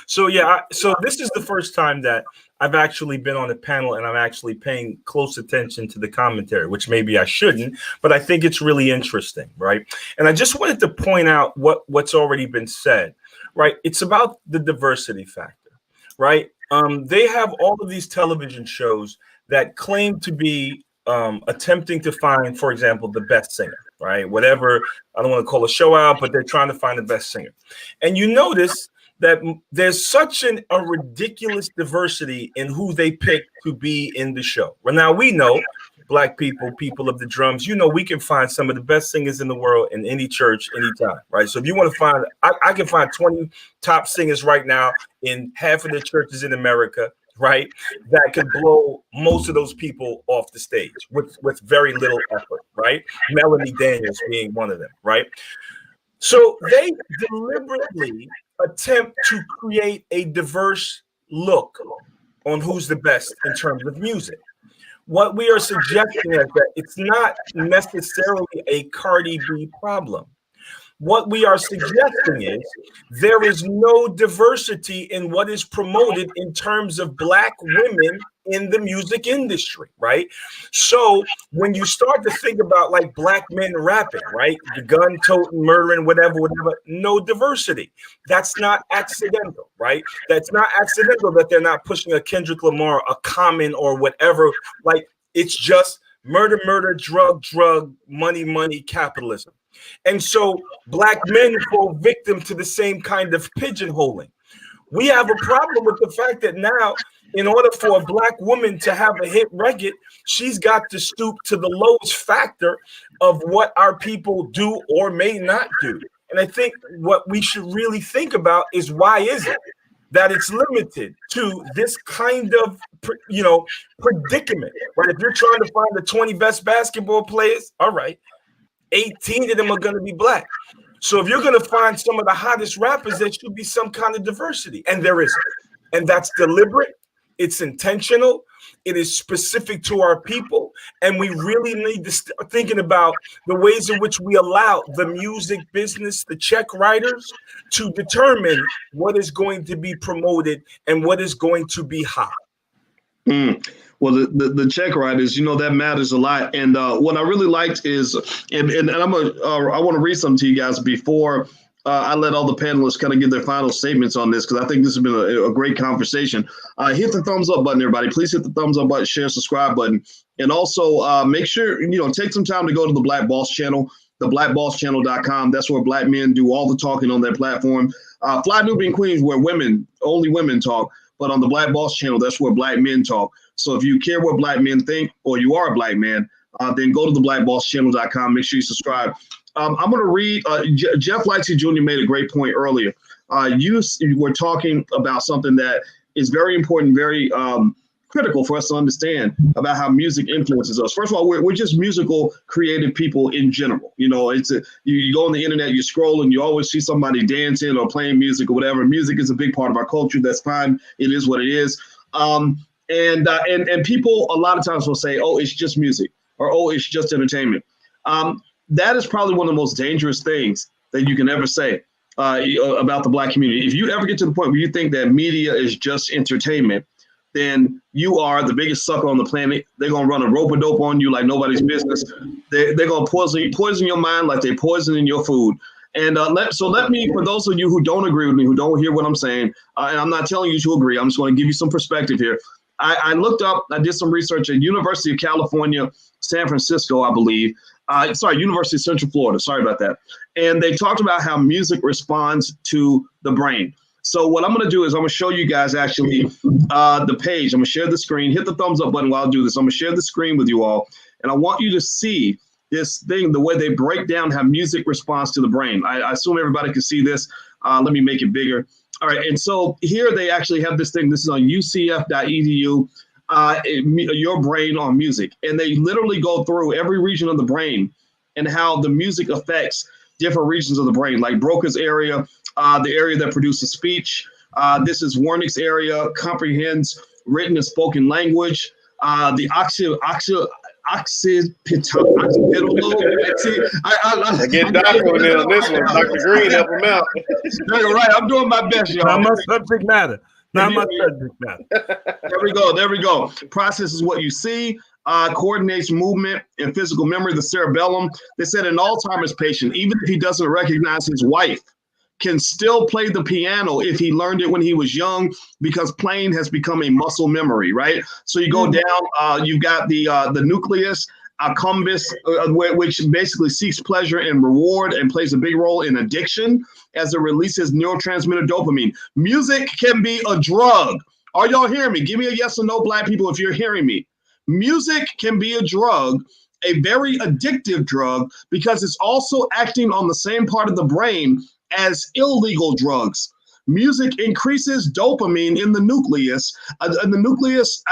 So this is the first time that I've actually been on a panel and I'm actually paying close attention to the commentary, which maybe I shouldn't, but I think it's really interesting, right? And I just wanted to point out what's already been said, right? It's about the diversity factor, right? They have all of these television shows that claim to be attempting to find, for example, the best singer, right? Whatever, I don't want to call a show out, but they're trying to find the best singer. And you notice that there's such a ridiculous diversity in who they pick to be in the show. Well, now we know Black people of the drums, we can find some of the best singers in the world in any church, anytime, right? So if you want to find, I can find 20 top singers right now in half of the churches in America, right? That could blow most of those people off the stage with very little effort, right? Melanie Daniels being one of them, right? So they deliberately attempt to create a diverse look on who's the best in terms of music. What we are suggesting is that it's not necessarily a Cardi B problem. What we are suggesting is there is no diversity in what is promoted in terms of Black women in the music industry, right? So when you start to think about like Black men rapping, right? The gun toting, murdering, whatever, no diversity. That's not accidental, right? That's not accidental that they're not pushing a Kendrick Lamar, a Common or whatever. Like it's just murder, drug, money, capitalism. And so Black men fall victim to the same kind of pigeonholing. We have a problem with the fact that now, in order for a Black woman to have a hit record, she's got to stoop to the lowest factor of what our people do or may not do. And I think what we should really think about is why is it that it's limited to this kind of, predicament, right? If you're trying to find the 20 best basketball players, all right, 18 of them are going to be Black. So if you're going to find some of the hottest rappers, there should be some kind of diversity, and there isn't. And that's deliberate, It's intentional. It is specific to our people. And we really need to start thinking about the ways in which we allow the music business, the check writers, to determine what is going to be promoted and what is going to be hot. Well, the check writers, that matters a lot. And what I really liked is, and I want to read something to you guys before I let all the panelists kind of give their final statements on this, because I think this has been a great conversation. Hit the thumbs up button, everybody. Please hit the thumbs up button, share, subscribe button. And also make sure, take some time to go to the Black Boss channel, theblackbosschannel.com. That's where Black men do all the talking on their platform. Fly Nubian Queens, where only women talk. But on the Black Boss channel, that's where Black men talk. So if you care what Black men think, or you are a Black man, then go to the blackbosschannel.com. Make sure you subscribe. I'm going to read. Jeff Lightsey Jr. made a great point earlier. You were talking about something that is very important, very critical for us to understand about how music influences us. First of all, we're just musical, creative people in general. You go on the internet, you scroll, and you always see somebody dancing or playing music or whatever. Music is a big part of our culture. That's fine. It is what it is. And people a lot of times will say, "Oh, it's just music," or "Oh, it's just entertainment." That is probably one of the most dangerous things that you can ever say about the Black community. If you ever get to the point where you think that media is just entertainment, then you are the biggest sucker on the planet. They're going to run a rope-a-dope on you like nobody's business. They're going to poison your mind like they're poisoning your food. And let me, for those of you who don't agree with me, who don't hear what I'm saying, and I'm not telling you to agree, I'm just going to give you some perspective here. I looked up, I did some research at University of California, San Francisco, I believe. University of Central Florida. Sorry about that. And they talked about how music responds to the brain. So what I'm going to do is I'm going to show you guys actually the page. I'm going to share the screen. Hit the thumbs up button while I do this. I'm going to share the screen with you all. And I want you to see this thing, the way they break down how music responds to the brain. I assume everybody can see this. Let me make it bigger. All right. And so here they actually have this thing. This is on ucf.edu. Your brain on music. And they literally go through every region of the brain and how the music affects different regions of the brain, like Broca's area, the area that produces speech. This is Wernick's area, comprehends written and spoken language. The occipital lobe. I get Dr. on this one. Dr. Green, help him out. Right, I'm doing my best, y'all. Not my subject matter. Not my subject matter. There we go. Processes what you see, coordinates movement and physical memory, the cerebellum. They said an Alzheimer's patient, even if he doesn't recognize his wife, can still play the piano if he learned it when he was young, because playing has become a muscle memory, right? So you go down, you've got the nucleus accumbens, which basically seeks pleasure and reward and plays a big role in addiction as it releases neurotransmitter dopamine. Music can be a drug. Are y'all hearing me? Give me a yes or no, Black people, if you're hearing me. Music can be a drug, a very addictive drug, because it's also acting on the same part of the brain as illegal drugs. Music increases dopamine in the nucleus. And the nucleus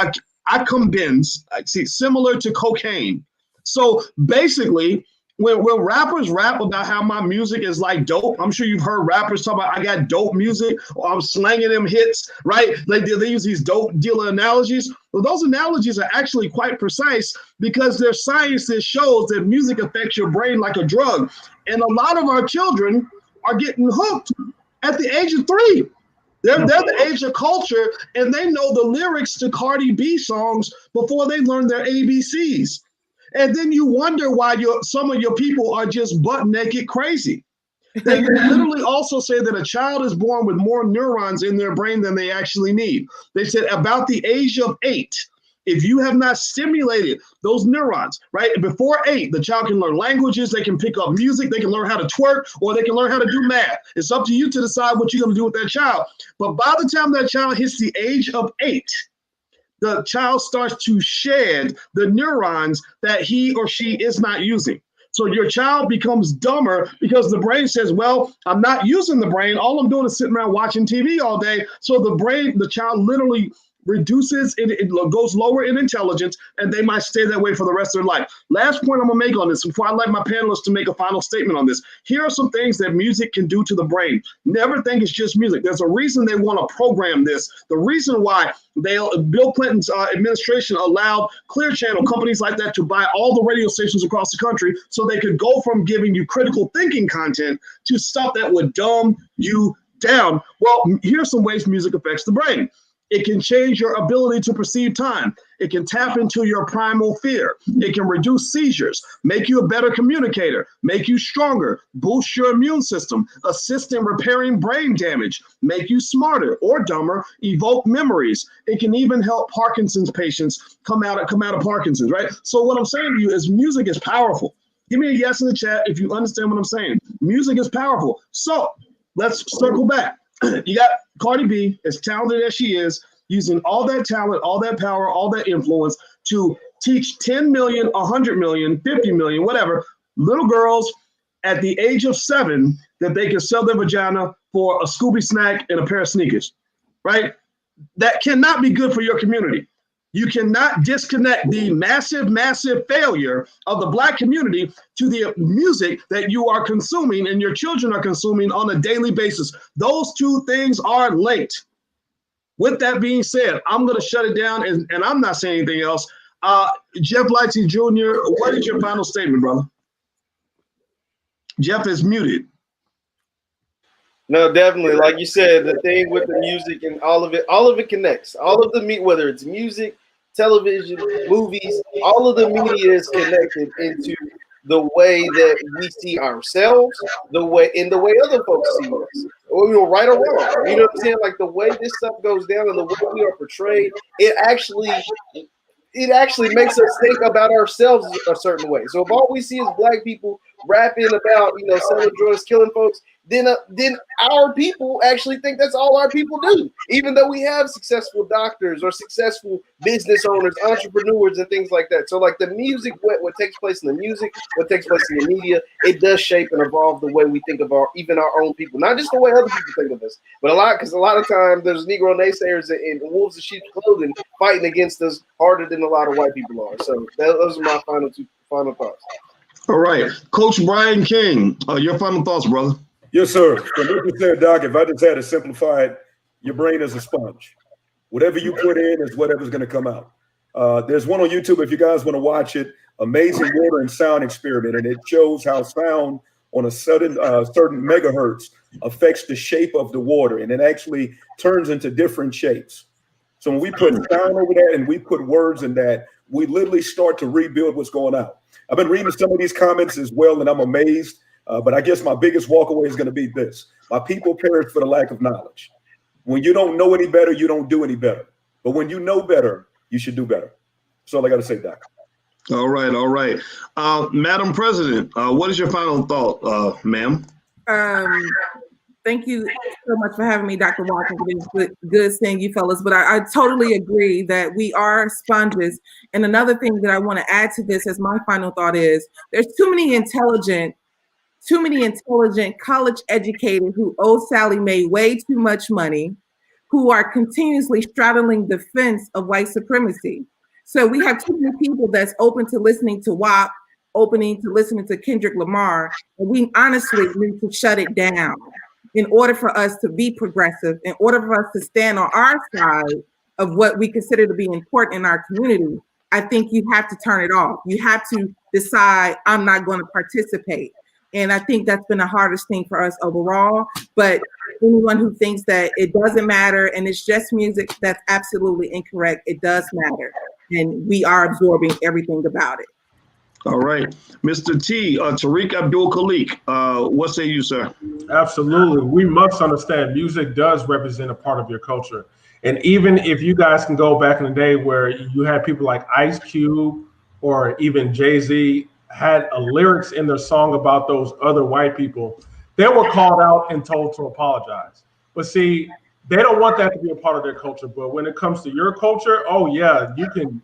accumbens, similar to cocaine. So basically, when rappers rap about how my music is like dope, I'm sure you've heard rappers talk about I got dope music, or I'm slanging them hits, right? Like they use these dope dealer analogies. Well, those analogies are actually quite precise, because there's science that shows that music affects your brain like a drug. And a lot of our children are getting hooked at the age of 3. They're the age of culture, and they know the lyrics to Cardi B songs before they learn their ABCs. And then you wonder why some of your people are just butt naked crazy. They literally also say that a child is born with more neurons in their brain than they actually need. They said about the age of 8, if you have not stimulated those neurons, right, before 8, the child can learn languages, they can pick up music, they can learn how to twerk, or they can learn how to do math. It's up to you to decide what you're going to do with that child. But by the time that child hits the age of 8, the child starts to shed the neurons that he or she is not using. So your child becomes dumber because the brain says, well, I'm not using the brain. All I'm doing is sitting around watching TV all day. So the child literally reduces, it goes lower in intelligence, and they might stay that way for the rest of their life. Last point I'm gonna make on this before I let my panelists to make a final statement on this. Here are some things that music can do to the brain. Never think it's just music. There's a reason they want to program this. The reason why Bill Clinton's administration allowed Clear Channel, companies like that, to buy all the radio stations across the country so they could go from giving you critical thinking content to stuff that would dumb you down. Well, here's some ways music affects the brain. It can change your ability to perceive time. It can tap into your primal fear. It can reduce seizures, make you a better communicator, make you stronger, boost your immune system, assist in repairing brain damage, make you smarter or dumber, evoke memories. It can even help Parkinson's patients come out of Parkinson's, right? So what I'm saying to you is music is powerful. Give me a yes in the chat if you understand what I'm saying. Music is powerful. So let's circle back. You got Cardi B, as talented as she is, using all that talent, all that power, all that influence to teach 10 million, 100 million, 50 million, whatever, little girls at the age of 7 that they can sell their vagina for a Scooby snack and a pair of sneakers, right? That cannot be good for your community. You cannot disconnect the massive, massive failure of the Black community to the music that you are consuming and your children are consuming on a daily basis. Those two things are linked. With that being said, I'm going to shut it down, and I'm not saying anything else. Jeff Lightsey Jr., what is your final statement, brother? Jeff is muted. No, definitely. Like you said, the thing with the music and all of it connects. All of the whether it's music, television, movies, all of the media is connected into the way that we see ourselves, the way other folks see us, or right or wrong. You know what I'm saying? Like the way this stuff goes down and the way we are portrayed, it actually makes us think about ourselves a certain way. So if all we see is Black people rapping about, selling drugs, killing folks, then our people actually think that's all our people do, even though we have successful doctors or successful business owners, entrepreneurs, and things like that. So like the music, what takes place in the music, what takes place in the media, it does shape and evolve the way we think of even our own people, not just the way other people think of us, but because a lot of times there's Negro naysayers and wolves in sheep's clothing fighting against us harder than a lot of white people are. So those are my final thoughts. All right, Coach Brian King, your final thoughts, brother. Yes, sir. So like you said, Doc, if I just had to simplify it, your brain is a sponge. Whatever you put in is whatever's going to come out. There's one on YouTube if you guys want to watch it, Amazing Water and Sound Experiment, and it shows how sound on a certain megahertz affects the shape of the water, and it actually turns into different shapes. So when we put sound over that and we put words in that, we literally start to rebuild what's going on. I've been reading some of these comments as well, and I'm amazed. But I guess my biggest walkaway is going to be this. My people perish for the lack of knowledge. When you don't know any better, you don't do any better. But when you know better, you should do better. That's all I got to say, Doc. All right. Madam President, what is your final thought, ma'am? Thank you so much for having me, Dr. Watkins. It's good seeing you fellas, but I totally agree that we are sponges. And another thing that I want to add to this as my final thought is there's too many intelligent, college educated who owe Sally Mae way too much money, who are continuously straddling the fence of white supremacy. So we have too many people that's open to listening to WAP, opening to listening to Kendrick Lamar, and we honestly need to shut it down in order for us to be progressive, in order for us to stand on our side of what we consider to be important in our community. I think you have to turn it off. You have to decide, I'm not going to participate. And I think that's been the hardest thing for us overall. But anyone who thinks that it doesn't matter and it's just music, that's absolutely incorrect. It does matter. And we are absorbing everything about it. All right. Mr. T, Tariq Abdul-Khalik, what say you, sir? Absolutely. We must understand music does represent a part of your culture. And even if you guys can go back in the day where you had people like Ice Cube or even Jay-Z had lyrics in their song about those other white people, they were called out and told to apologize. But see, they don't want that to be a part of their culture. But when it comes to your culture, oh yeah, you can,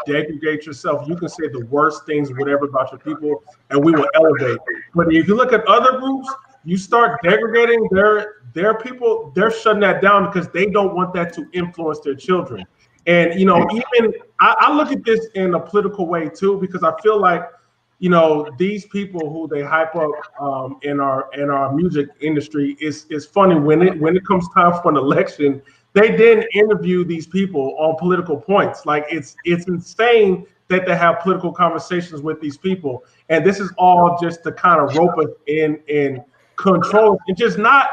degradate yourself. You can say the worst things, whatever about your people, and we will elevate. But if you look at other groups, you start degrading their people, they're shutting that down because they don't want that to influence their children. And even I look at this in a political way too, because I feel like these people who they hype up in our music industry is funny when it comes time for an election, they then interview these people on political points. Like it's insane that they have political conversations with these people, and this is all just to kind of rope us in control and just not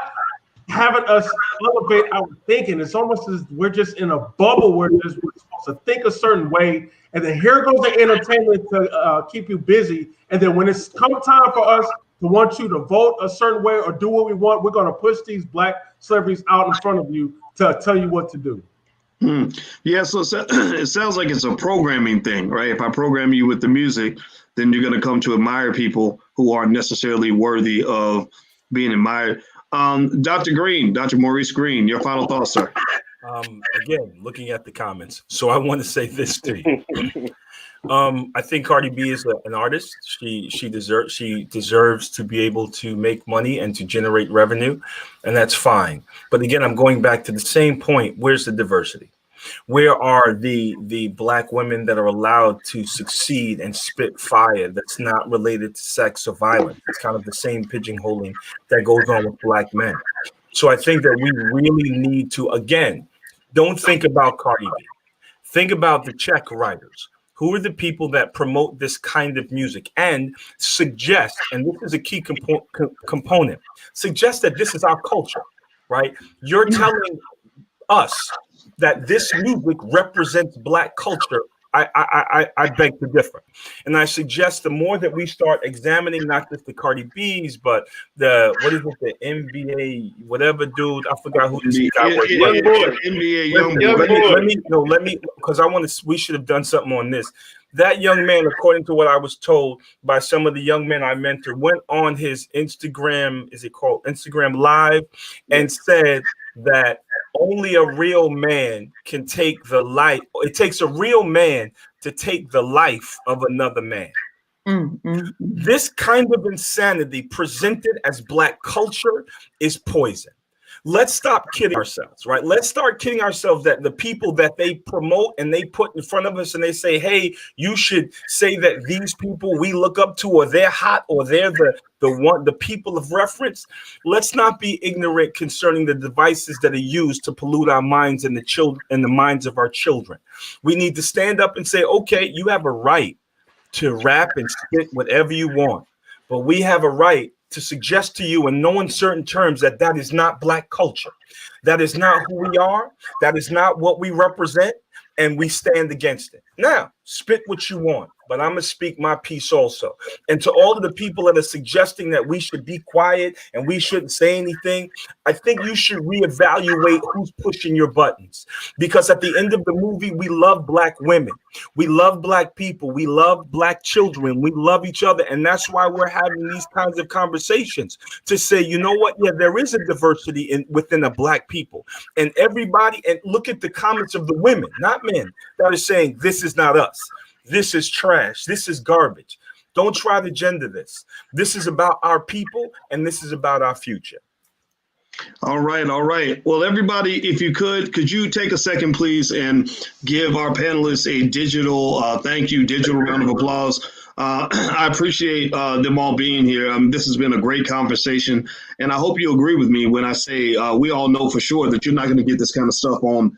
having us elevate our thinking. It's almost as we're just in a bubble where we're supposed to think a certain way, and then here goes the entertainment to keep you busy. And then when it's come time for us to want you to vote a certain way or do what we want, we're going to push these black celebrities out in front of you to tell you what to do. Yeah, so it sounds like it's a programming thing, right? If I program you with the music, then you're going to come to admire people who aren't necessarily worthy of being admired. Dr. Maurice Green, your final thoughts, sir. Again, looking at the comments. So I want to say this to you. I think Cardi B is an artist. She deserves to be able to make money and to generate revenue, and that's fine. But again, I'm going back to the same point. Where's the diversity? Where are the black women that are allowed to succeed and spit fire that's not related to sex or violence? It's kind of the same pigeonholing that goes on with black men. So I think that we really need to, again, don't think about Cardi B. Think about the check writers. Who are the people that promote this kind of music and suggest, and this is a key component, suggest that this is our culture, right? You're telling us that this music represents black culture. I beg to differ. And I suggest the more that we start examining not just the Cardi B's, but the NBA, whatever dude, I forgot who this guy was. NBA Youngboy. Let me, because we should have done something on this. That young man, according to what I was told by some of the young men I mentored, went on his Instagram, is it called Instagram Live, and said that only a real man can take the life. It takes a real man to take the life of another man. This kind of insanity presented as black culture is poison. Let's stop kidding ourselves, right? Let's start kidding ourselves that the people that they promote and they put in front of us and they say, hey, you should say that these people we look up to, or they're hot, or they're the people of reference. Let's not be ignorant concerning the devices that are used to pollute our minds and the minds of our children. We need to stand up and say, okay, you have a right to rap and spit whatever you want, but we have a right to suggest to you in no uncertain terms that is not black culture. That is not who we are. That is not what we represent, and we stand against it. Now, spit what you want, but I'm going to speak my piece also. And to all of the people that are suggesting that we should be quiet and we shouldn't say anything, I think you should reevaluate who's pushing your buttons. Because at the end of the movie, we love black women. We love black people. We love black children. We love each other. And that's why we're having these kinds of conversations to say, you know what? Yeah, there is a diversity within the black people. And everybody, and look at the comments of the women, not men, that are saying, this is not us. This is trash. This is garbage. Don't try to gender this. This is about our people, and this is about our future. All right. Well, everybody, if you could you take a second, please, and give our panelists a digital thank you, digital round of applause. I appreciate them all being here. This has been a great conversation, and I hope you agree with me when I say we all know for sure that you're not going to get this kind of stuff on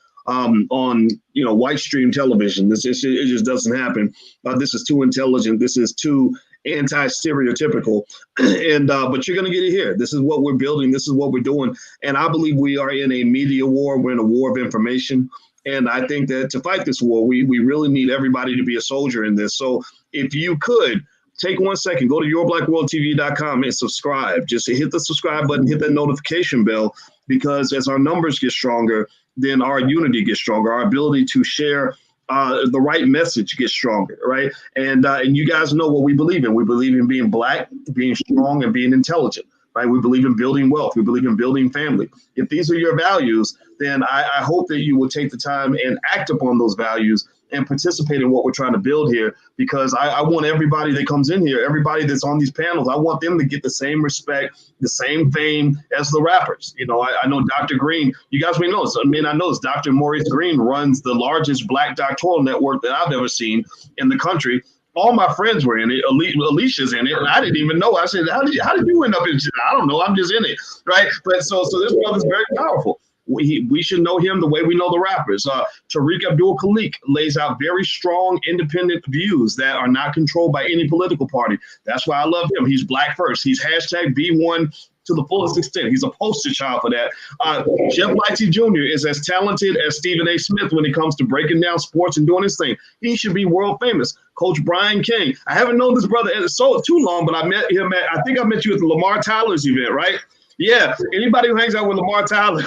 white stream television. It just doesn't happen. This is too intelligent. This is too anti-stereotypical, and but you're going to get it here. This is what we're building. This is what we're doing, and I believe we are in a media war. We're in a war of information, and I think that to fight this war, we really need everybody to be a soldier in this. So if you could take 1 second, go to yourblackworldtv.com and subscribe. Just hit the subscribe button, hit that notification bell, because as our numbers get stronger, then our unity gets stronger. Our ability to share the right message gets stronger, right? And you guys know what we believe in. We believe in being black, being strong, and being intelligent, right? We believe in building wealth. We believe in building family. If these are your values, then I hope that you will take the time and act upon those values and participate in what we're trying to build here, because I want everybody that comes in here, everybody that's on these panels, I want them to get the same respect, the same fame as the rappers. You know, I know Dr. Green, you guys may know this. I mean, I know this. Dr. Maurice Green runs the largest Black doctoral network that I've ever seen in the country. All my friends were in it. Alicia's in it, and I didn't even know. I said, "How did you end up in it?" I don't know. I'm just in it, right? But so this brother's very powerful. We should know him the way we know the rappers. Tariq Abdul-Khalik lays out very strong, independent views that are not controlled by any political party. That's why I love him. He's Black first. He's hashtag B1 to the fullest extent. He's a poster child for that. Jeff Lightsey Jr. is as talented as Stephen A. Smith when it comes to breaking down sports and doing his thing. He should be world famous. Coach Brian King. I haven't known this brother so too long, but I met him I think I met you at the Lamar Tyler's event, right? Yeah, anybody who hangs out with Lamar Tyler,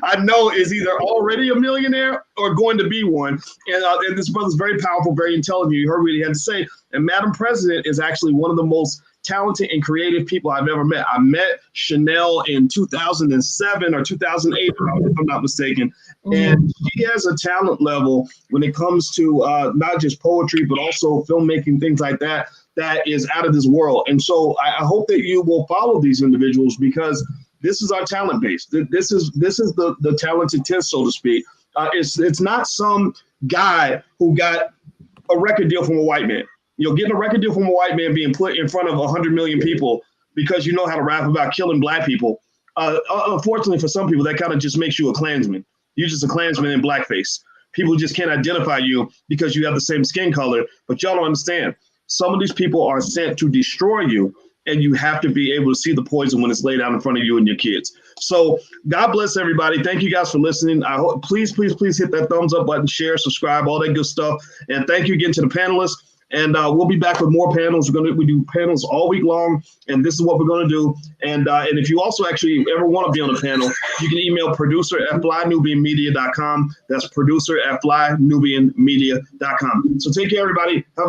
I know is either already a millionaire or going to be one. And this brother's very powerful, very intelligent. You heard what he had to say. And Madam President is actually one of the most talented and creative people I've ever met. I met Chanel in 2007 or 2008, if I'm not mistaken. And she has a talent level when it comes to not just poetry, but also filmmaking, things like that, that is out of this world. And so I hope that you will follow these individuals, because this is our talent base. This is the talented 10th, so to speak. It's not some guy who got a record deal from a white man. You know, getting a record deal from a white man being put in front of 100 million people because you know how to rap about killing Black people. Unfortunately, for some people, that kind of just makes you a Klansman. You're just a Klansman in blackface. People just can't identify you because you have the same skin color, but y'all don't understand. Some of these people are sent to destroy you, and you have to be able to see the poison when it's laid out in front of you and your kids. So God bless everybody. Thank you guys for listening. I hope please hit that thumbs up button, share, subscribe, all that good stuff. And thank you again to the panelists. And we'll be back with more panels. We do panels all week long, and this is what we're going to do. And if you also actually ever want to be on a panel, you can email producer@flynubianmedia.com. That's producer@flynubianmedia.com. So take care, everybody. Have